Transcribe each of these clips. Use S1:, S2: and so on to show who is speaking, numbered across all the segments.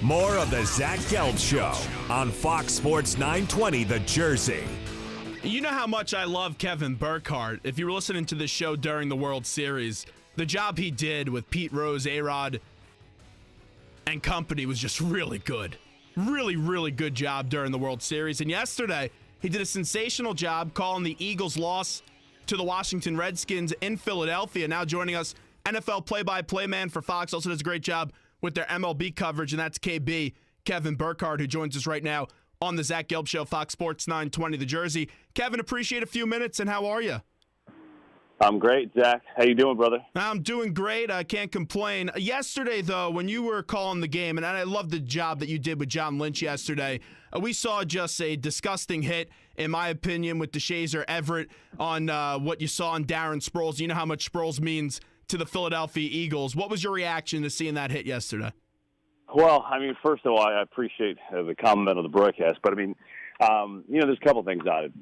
S1: More of the Zach Gelb Show on Fox Sports 920 The Jersey.
S2: You know how much I love Kevin Burkhardt. If you were listening to the show during the World Series, the job he did with Pete Rose, A-Rod, and company was just really good. Really, really good job during the World Series. And yesterday, he did a sensational job calling the Eagles' loss to the Washington Redskins in Philadelphia. Now joining us, NFL play-by-play man for Fox. Also does a great job with their MLB coverage, and that's KB, Kevin Burkhardt, who joins us right now on the Zach Gelb Show, Fox Sports 920 The Jersey. Kevin, appreciate a few minutes, and how are you?
S3: I'm great, Zach. How you doing, brother?
S2: I'm doing great. I can't complain. Yesterday, though, when you were calling the game, and I love the job that you did with John Lynch yesterday, we saw just a disgusting hit, in my opinion, with DeShazer Everett on what you saw in Darren Sproles. You know how much Sproles means to the Philadelphia Eagles. What was your reaction to seeing that hit yesterday?
S3: Well, I mean, first of all, I appreciate the comment on the broadcast, but I mean, there's a couple things on it.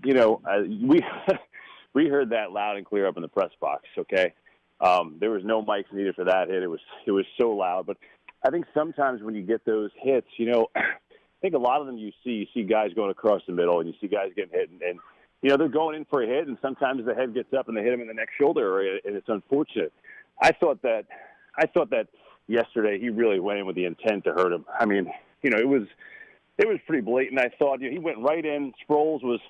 S3: We heard that loud and clear up in the press box. Okay, there was no mics needed for that hit. It was so loud. But I think sometimes when you get those hits, I think a lot of them you see guys going across the middle, and you see guys getting hit, and they're going in for a hit, and sometimes the head gets up and they hit him in the next shoulder area, and it's unfortunate. I thought that yesterday he really went in with the intent to hurt him. I mean, it was pretty blatant. I thought he went right in. Sproles was,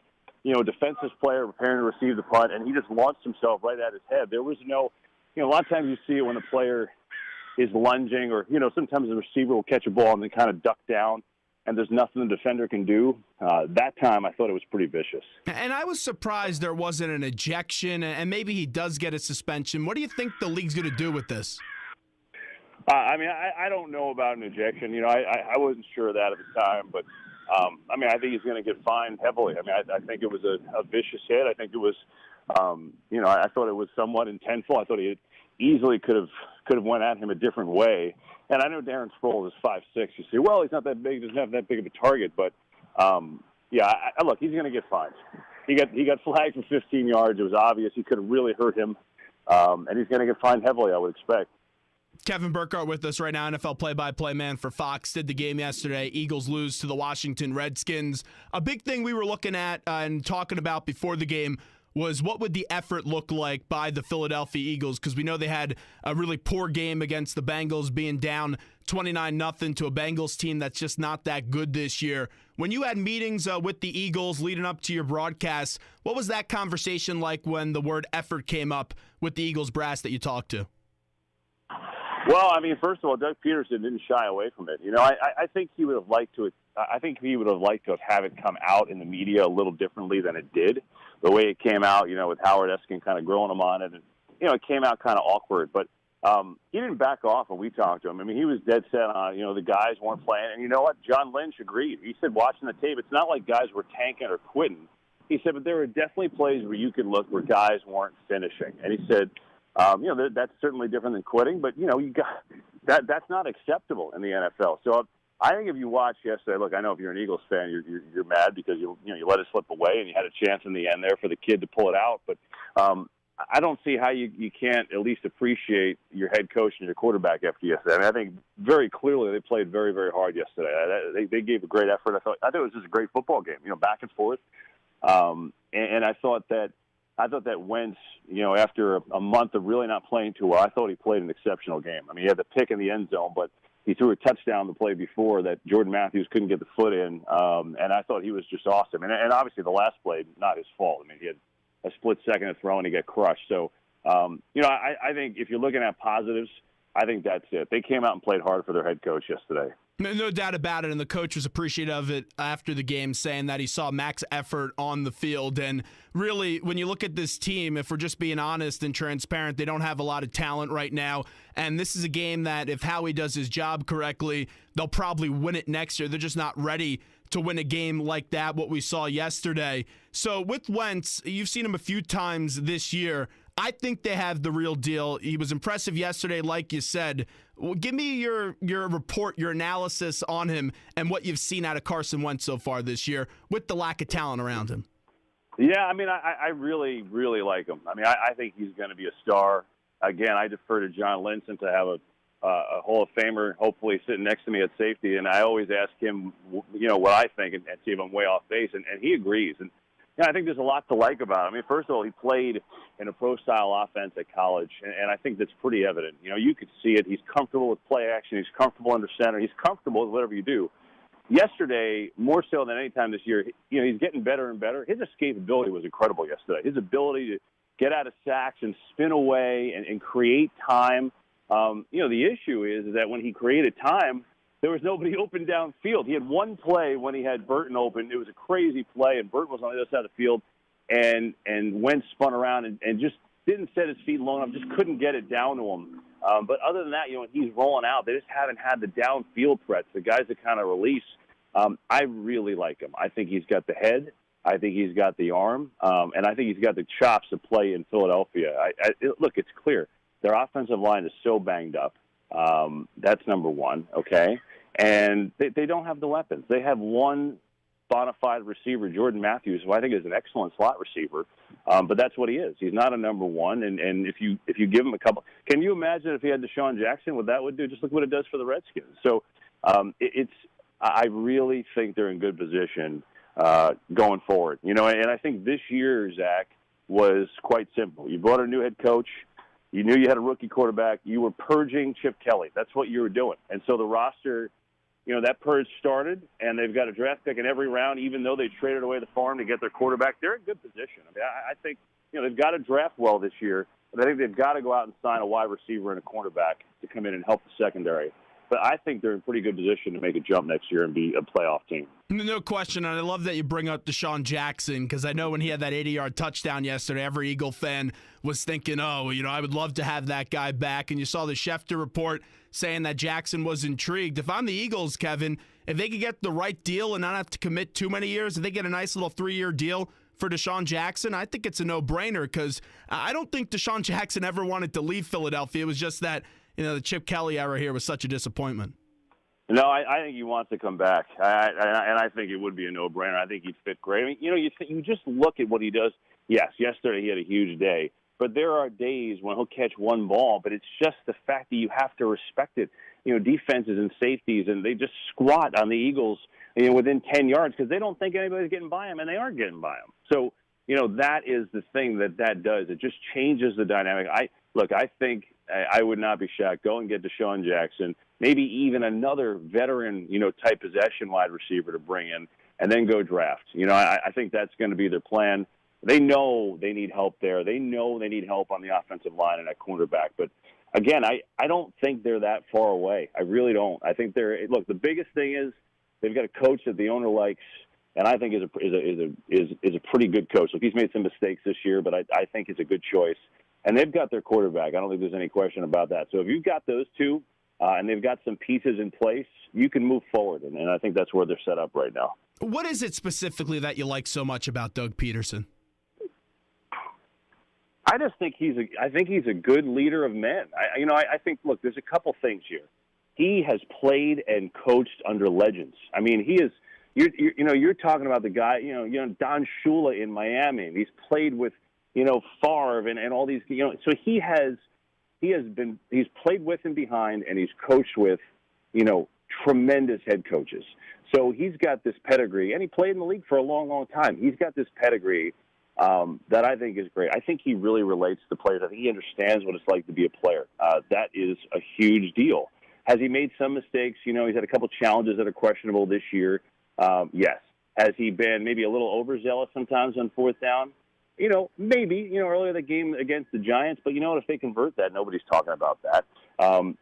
S3: a defensive player preparing to receive the punt, and he just launched himself right at his head. There was no, a lot of times you see it when a player is lunging, or sometimes the receiver will catch a ball and then kind of duck down, and there's nothing the defender can do. That time, I thought it was pretty vicious. And
S2: I was surprised there wasn't an ejection, and maybe he does get a suspension. What do you think the league's going to do with this?
S3: I don't know about an ejection. I wasn't sure of that at the time, but I think he's going to get fined heavily. I think it was a vicious hit. I think it was, I thought it was somewhat intentful. I thought he easily could have went at him a different way. And I know Darren Sproles is 5'6". You say, well, he's not that big, doesn't have that big of a target, but look, he's going to get fined. He got flagged for 15 yards. It was obvious he could have really hurt him, and he's going to get fined heavily, I would expect.
S2: Kevin Burkhardt with us right now, NFL play-by-play man for Fox. Did the game yesterday. Eagles lose to the Washington Redskins. A big thing we were looking at and talking about before the game was what would the effort look like by the Philadelphia Eagles, because we know they had a really poor game against the Bengals, being down 29-0 to a Bengals team that's just not that good this year. When you had meetings with the Eagles leading up to your broadcast, what was that conversation like when the word effort came up with the Eagles brass that you talked to?
S3: Well, first of all, Doug Peterson didn't shy away from it. I think he would have liked to. I think he would have liked to have it come out in the media a little differently than it did. The way it came out, with Howard Eskin kind of growing him on it, and it came out kind of awkward. But he didn't back off when we talked to him. He was dead set on the guys weren't playing, and you know what? John Lynch agreed. He said, watching the tape, it's not like guys were tanking or quitting. He said, but there were definitely plays where you could look where guys weren't finishing, and he said. That's certainly different than quitting, but you got that's not acceptable in the NFL. So I think if you watch yesterday, look, I know if you're an Eagles fan, you're mad because you let it slip away and you had a chance in the end there for the kid to pull it out. But I don't see how you can't at least appreciate your head coach and your quarterback after yesterday. I think very clearly they played very, very hard yesterday. They gave a great effort. I thought it was just a great football game, back and forth. And I thought that Wentz, after a month of really not playing too well, I thought he played an exceptional game. He had the pick in the end zone, but he threw a touchdown the play before that Jordan Matthews couldn't get the foot in, and I thought he was just awesome. And obviously the last play, not his fault. He had a split second of throw and he got crushed. So, I think if you're looking at positives, I think that's it. They came out and played hard for their head coach yesterday.
S2: No doubt about it, and the coach was appreciative of it after the game, saying that he saw max effort on the field. And really, when you look at this team, if we're just being honest and transparent, they don't have a lot of talent right now. And this is a game that if Howie does his job correctly, they'll probably win it next year. They're just not ready to win a game like that, what we saw yesterday. So with Wentz, you've seen him a few times this year. I think they have the real deal. He was impressive yesterday, like you said. Well, give me your report, your analysis on him and what you've seen out of Carson Wentz so far this year with the lack of talent around him.
S3: Yeah, I really, really like him. I think he's going to be a star. Again, I defer to John Lynch to have a Hall of Famer, hopefully sitting next to me at safety, and I always ask him, what I think and see if I'm way off base, and he agrees. And I think there's a lot to like about him. I mean, first of all, he played in a pro-style offense at college, and I think that's pretty evident. You could see it. He's comfortable with play action. He's comfortable under center. He's comfortable with whatever you do. Yesterday, more so than any time this year, he's getting better and better. His escapability was incredible yesterday. His ability to get out of sacks and spin away and create time. The issue is that when he created time, there was nobody open downfield. He had one play when he had Burton open. It was a crazy play, and Burton was on the other side of the field, and Wentz spun around and just didn't set his feet long enough, just couldn't get it down to him. But other than that, when he's rolling out, they just haven't had the downfield threats, the guys that kind of release. I really like him. I think he's got the head. I think he's got the arm, and I think he's got the chops to play in Philadelphia. Look, it's clear. Their offensive line is so banged up. That's number one, okay? And they don't have the weapons. They have one bona fide receiver, Jordan Matthews, who I think is an excellent slot receiver, but that's what he is. He's not a number one, and if you give him a couple – can you imagine if he had DeSean Jackson, what that would do? Just look what it does for the Redskins. So I really think they're in good position going forward. And I think this year, Zach, was quite simple. You brought a new head coach. You knew you had a rookie quarterback. You were purging Chip Kelly. That's what you were doing. And so the roster, that purge started, and they've got a draft pick in every round, even though they traded away the farm to get their quarterback. They're in good position. I mean, I think, they've got to draft well this year, but I think they've got to go out and sign a wide receiver and a cornerback to come in and help the secondary. But I think they're in pretty good position to make a jump next year and be a playoff team.
S2: No question, and I love that you bring up DeSean Jackson, because I know when he had that 80-yard touchdown yesterday, every Eagle fan was thinking, I would love to have that guy back. And you saw the Schefter report saying that Jackson was intrigued. If I'm the Eagles, Kevin, if they could get the right deal and not have to commit too many years, if they get a nice little 3-year deal for DeSean Jackson, I think it's a no-brainer, because I don't think DeSean Jackson ever wanted to leave Philadelphia. It was just that the Chip Kelly era here was such a disappointment.
S3: No, I think he wants to come back, and I think it would be a no-brainer. I think he'd fit great. I mean, you just look at what he does. Yes, yesterday he had a huge day, but there are days when he'll catch one ball, but it's just the fact that you have to respect it. Defenses and safeties, and they just squat on the Eagles, within 10 yards because they don't think anybody's getting by them, and they aren't getting by them. So, that is the thing that does. It just changes the dynamic. I think I would not be shocked. Go and get DeSean Jackson, maybe even another veteran, type possession wide receiver to bring in, and then go draft. I think that's going to be their plan. They know they need help there. They know they need help on the offensive line and at cornerback. But again, I don't think they're that far away. I really don't. I think the biggest thing is they've got a coach that the owner likes, and I think is a pretty good coach. Look, he's made some mistakes this year, but I think he's a good choice. And they've got their quarterback. I don't think there's any question about that. So if you've got those two, and they've got some pieces in place, you can move forward. And I think that's where they're set up right now.
S2: What is it specifically that you like so much about Doug Peterson?
S3: I just think he's a good leader of men. I think, look, there's a couple things here. He has played and coached under legends. I mean, he is. You're talking about the guy. Don Shula in Miami. He's played with Favre and all these. So he's played with and behind, and he's coached with, tremendous head coaches. So he's got this pedigree, and he played in the league for a long, long time. He's got this pedigree that I think is great. I think he really relates to players. I think he understands what it's like to be a player. That is a huge deal. Has he made some mistakes? He's had a couple challenges that are questionable this year. Yes. Has he been maybe a little overzealous sometimes on fourth down? Maybe, earlier the game against the Giants, but if they convert that, nobody's talking about that.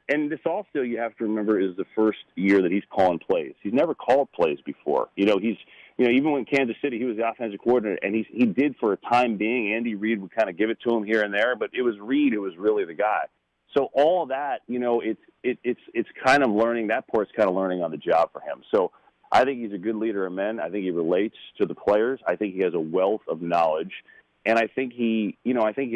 S3: And this also, you have to remember, is the first year that he's calling plays. He's never called plays before. Even when Kansas City, he was the offensive coordinator, and he did for a time being. Andy Reid would kind of give it to him here and there, but it was Reid who was really the guy. So all of that, it's kind of learning. That part's kind of learning on the job for him. So I think he's a good leader of men. I think he relates to the players. I think he has a wealth of knowledge. And I think he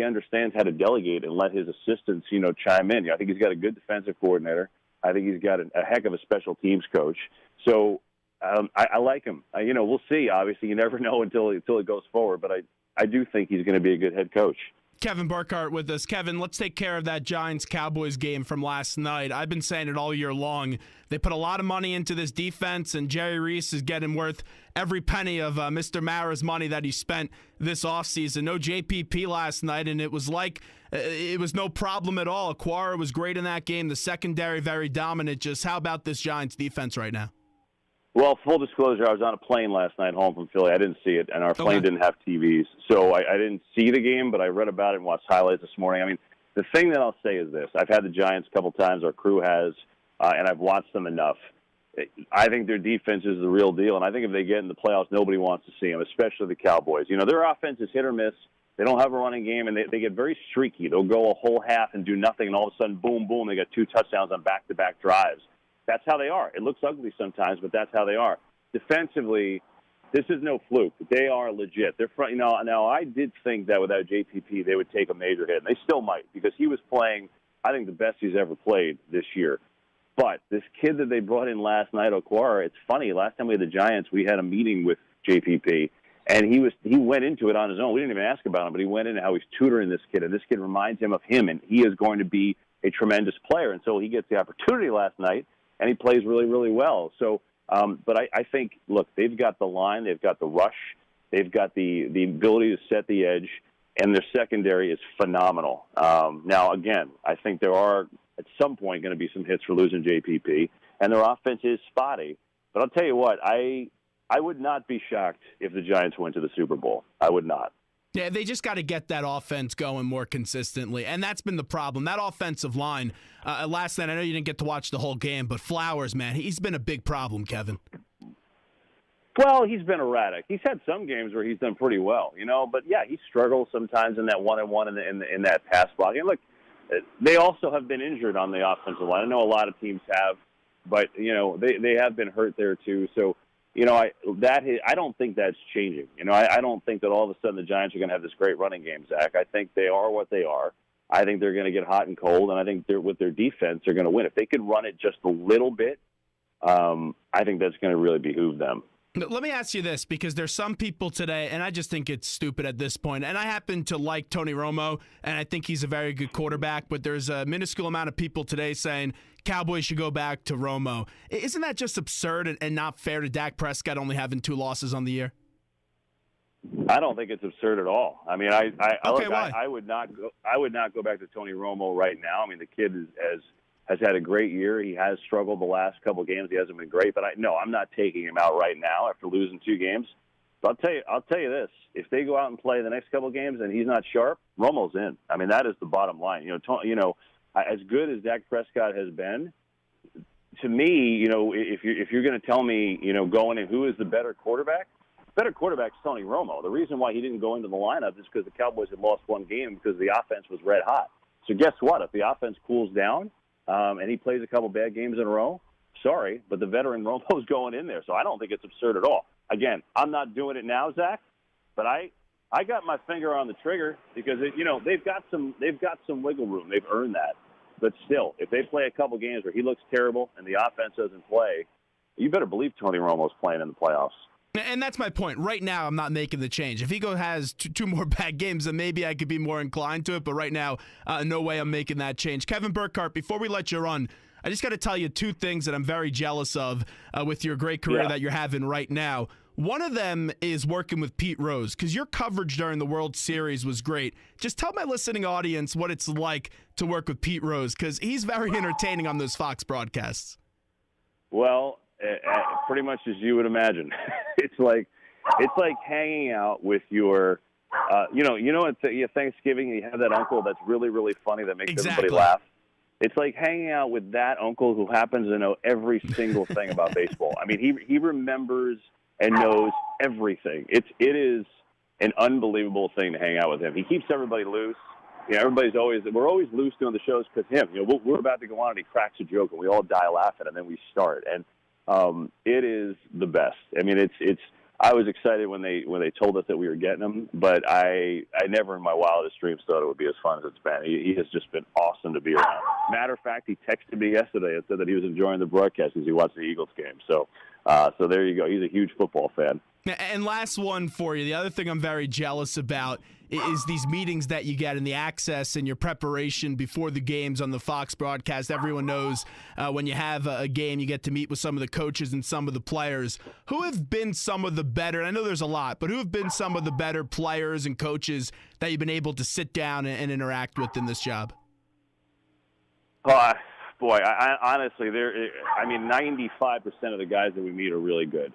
S3: understands how to delegate and let his assistants, chime in. I think he's got a good defensive coordinator. I think he's got a heck of a special teams coach. So I like him. We'll see. Obviously, you never know until it goes forward. But I do think he's going to be a good head coach.
S2: Kevin Burkhardt with us. Kevin, let's take care of that Giants-Cowboys game from last night. I've been saying it all year long. They put a lot of money into this defense, and Jerry Reese is getting worth every penny of Mr. Mara's money that he spent this offseason. No JPP last night, and it was like it was no problem at all. Aquara was great in that game. The secondary, very dominant. Just how about this Giants defense right now?
S3: Well, full disclosure, I was on a plane last night home from Philly. I didn't see it, and our plane didn't have TVs. So I didn't see the game, but I read about it and watched highlights this morning. I mean, the thing that I'll say is this. I've had the Giants a couple times. Our crew has, and I've watched them enough. I think their defense is the real deal, and I think if they get in the playoffs, nobody wants to see them, especially the Cowboys. You know, their offense is hit or miss. They don't have a running game, and they get very streaky. They'll go a whole half and do nothing, and all of a sudden, boom, boom, they got 2 touchdowns on back-to-back drives. That's how they are. It looks ugly sometimes, but that's how they are. Defensively, this is no fluke. They are legit. They're front. Now I did think that without JPP, they would take a major hit, and they still might because he was playing, I think, the best he's ever played this year. But this kid that they brought in last night, Aquara, it's funny. Last time we had the Giants, we had a meeting with JPP, and he went into it on his own. We didn't even ask about him, but he went into how he's tutoring this kid, and this kid reminds him of him, and he is going to be a tremendous player. And so he gets the opportunity last night, and he plays really, really well. So. But I think, look, they've got the line, they've got the rush, they've got the ability to set the edge, and their secondary is phenomenal. Now, again, I think there are at some point going to be some hits for losing JPP, and their offense is spotty. But I'll tell you what, I would not be shocked if the Giants went to the Super Bowl. I would not.
S2: Yeah, they just got to get that offense going more consistently, and that's been the problem. That offensive line, last night, I know you didn't get to watch the whole game, but Flowers, man, he's been a big problem, Kevin.
S3: Well, he's been erratic. He's had some games where he's done pretty well, but yeah, he struggles sometimes in that one-on-one in that pass blocking. Look, they also have been injured on the offensive line. I know a lot of teams have, but, they have been hurt there too, so I don't think that's changing. I don't think that all of a sudden the Giants are going to have this great running game, Zach. I think they are what they are. I think they're going to get hot and cold, and I think with their defense, they're going to win. If they could run it just a little bit, I think that's going to really behoove them.
S2: Let me ask you this, because there's some people today, and I just think it's stupid at this point, and I happen to like Tony Romo, and I think he's a very good quarterback, but there's a minuscule amount of people today saying Cowboys should go back to Romo. Isn't that just absurd and not fair to Dak Prescott only having 2 losses on the year?
S3: I don't think it's absurd at all. I mean,
S2: why?
S3: I would not go back to Tony Romo right now. I mean, the kid has had a great year. He has struggled the last couple of games. He hasn't been great, but I'm not taking him out right now after losing 2 games. But I'll tell you this: if they go out and play the next couple of games and he's not sharp, Romo's in. I mean, that is the bottom line. As good as Dak Prescott has been, to me, if you're going to tell me, going in who is the better quarterback is Tony Romo. The reason why he didn't go into the lineup is because the Cowboys had lost 1 game because the offense was red hot. So guess what? If the offense cools down and he plays a couple bad games in a row, sorry, but the veteran Romo's going in there. So I don't think it's absurd at all. Again, I'm not doing it now, Zach, but I got my finger on the trigger because they've got some wiggle room. They've earned that. But still, if they play a couple games where he looks terrible and the offense doesn't play, you better believe Tony Romo's playing in the playoffs.
S2: And that's my point. Right now, I'm not making the change. If he has 2 more bad games, then maybe I could be more inclined to it. But right now, no way I'm making that change. Kevin Burkhardt, before we let you run, I just got to tell you 2 things that I'm very jealous of with your great career that you're having right now. One of them is working with Pete Rose, because your coverage during the World Series was great. Just tell my listening audience what it's like to work with Pete Rose, because he's very entertaining on those Fox broadcasts.
S3: Well, pretty much as you would imagine. It's like hanging out with your, at Thanksgiving you have that uncle that's really, really funny that makes everybody laugh. It's like hanging out with that uncle who happens to know every single thing about baseball. I mean, he remembers and knows everything. It is an unbelievable thing to hang out with him. He keeps everybody loose. We're always loose doing the shows because him. We're about to go on and he cracks a joke and we all die laughing and then we start. And it is the best. I mean, it's. I was excited when they told us that we were getting him, but I never in my wildest dreams thought it would be as fun as it's been. He has just been awesome to be around. Matter of fact, he texted me yesterday and said that he was enjoying the broadcast as he watched the Eagles game. So there you go. He's a huge football fan.
S2: And last one for you. The other thing I'm very jealous about is these meetings that you get and the access and your preparation before the games on the Fox broadcast. Everyone knows when you have a game, you get to meet with some of the coaches and some of the players. Who have been some of the better, and I know there's a lot, but who have been some of the better players and coaches that you've been able to sit down and interact with in this job?
S3: Boy, I honestly, 95% of the guys that we meet are really good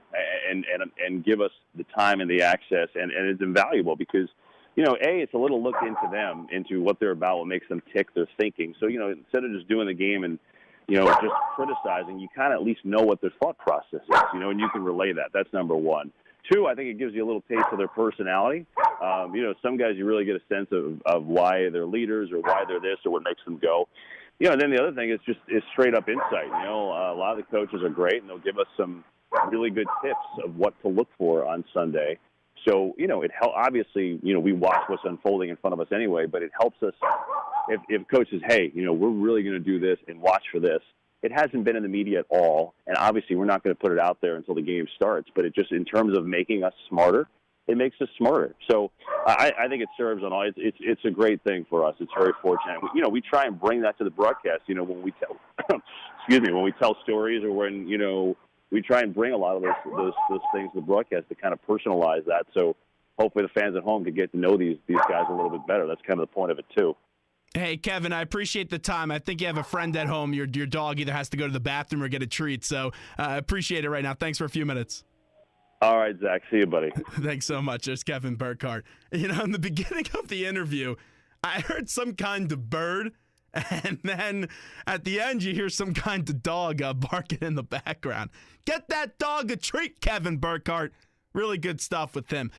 S3: and give us the time and the access, and it's invaluable because, it's a little look into them, into what they're about, what makes them tick, their thinking. So, instead of just doing the game and, just criticizing, you kind of at least know what their thought process is, and you can relay that. That's number one. Two, I think it gives you a little taste of their personality. Some guys you really get a sense of why they're leaders or why they're this or what makes them go. And then the other thing is straight up insight. A lot of the coaches are great, and they'll give us some really good tips of what to look for on Sunday. So, it obviously, we watch what's unfolding in front of us anyway, but it helps us if coach says, hey, we're really going to do this and watch for this. It hasn't been in the media at all, and obviously we're not going to put it out there until the game starts, but it just, in terms of making us smarter, it makes us smarter. So I think it serves on all. It's a great thing for us. It's very fortunate. We try and bring that to the broadcast. When we tell, when we tell stories, or when we try and bring a lot of those things to the broadcast to kind of personalize that. So hopefully the fans at home can get to know these guys a little bit better. That's kind of the point of it too.
S2: Hey, Kevin, I appreciate the time. I think you have a friend at home. Your dog either has to go to the bathroom or get a treat. So I appreciate it right now. Thanks for a few minutes.
S3: All right, Zach. See you, buddy.
S2: Thanks so much. There's Kevin Burkhardt. In the beginning of the interview, I heard some kind of bird, and then at the end, you hear some kind of dog barking in the background. Get that dog a treat, Kevin Burkhardt. Really good stuff with him.